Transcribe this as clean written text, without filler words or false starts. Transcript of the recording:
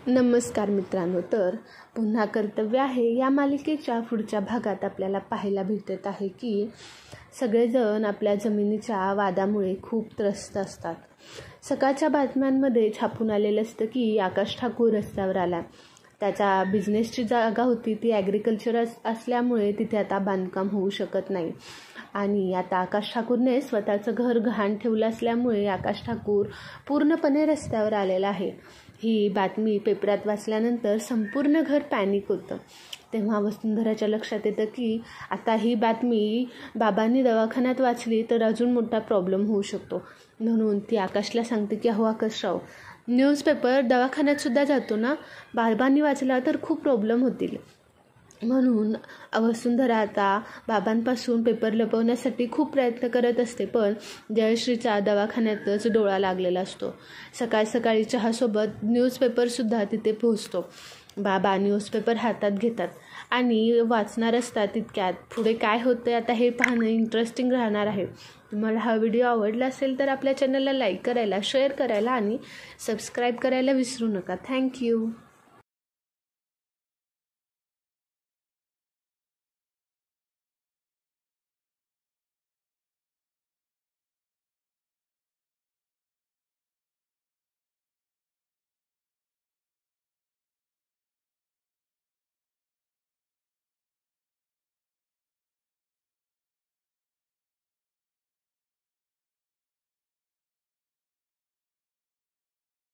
नमस्कार मित्रांनो. तर पुन्हा कर्तव्य आहे या मालिकेच्या पुढच्या भागात आपल्याला पाहायला भेटत आहे की सगळेजण आपल्या जमिनीच्या वादामुळे खूप त्रस्त असतात. सकाळच्या बातम्यांमध्ये छापून आलेलं असतं की आकाश ठाकूर रस्त्यावर आला. त्याच्या बिझनेसची जागा होती ती ॲग्रिकल्चर असल्यामुळे तिथे आता बांधकाम होऊ शकत नाही. आणि आता आकाश ठाकूरने स्वतःचं घर गहाण ठेवलं असल्यामुळे आकाश ठाकूर पूर्णपणे रस्त्यावर आलेला आहे. ही बातमी पेपरात वाचल्यानंतर संपूर्ण घर पॅनिक होतं. तेव्हा वसुंधराच्या लक्षात येतं की आता ही बातमी बाबांनी दवाखान्यात वाचली तर अजून मोठा प्रॉब्लेम होऊ शकतो. म्हणून ती आकाशला सांगते की अहो आकाशराव, न्यूजपेपर दवाखान्यातसुद्धा जातो ना, बाबांनी वाचला तर खूप प्रॉब्लेम होतील. म्हणून वसुंधरा आता बाबांपासून पेपर लपवण्यासाठी खूप प्रयत्न करत असते. पण जयश्रीचा दवाखान्यातच डोळा लागलेला असतो. सकाळ सकाळी चहासोबत न्यूजपेपरसुद्धा तिथे पोहोचतो. बाबा न्यूजपेपर हातात घेतात आणि वाचणार असतात. तितक्यात पुढे काय होतं आता हे पाहणं इंटरेस्टिंग राहणार आहे. तुम्हाला हा व्हिडिओ आवडला असेल तर आपल्या चॅनलला लाईक करायला, शेअर करायला आणि सबस्क्राईब करायला विसरू नका. थँक्यू.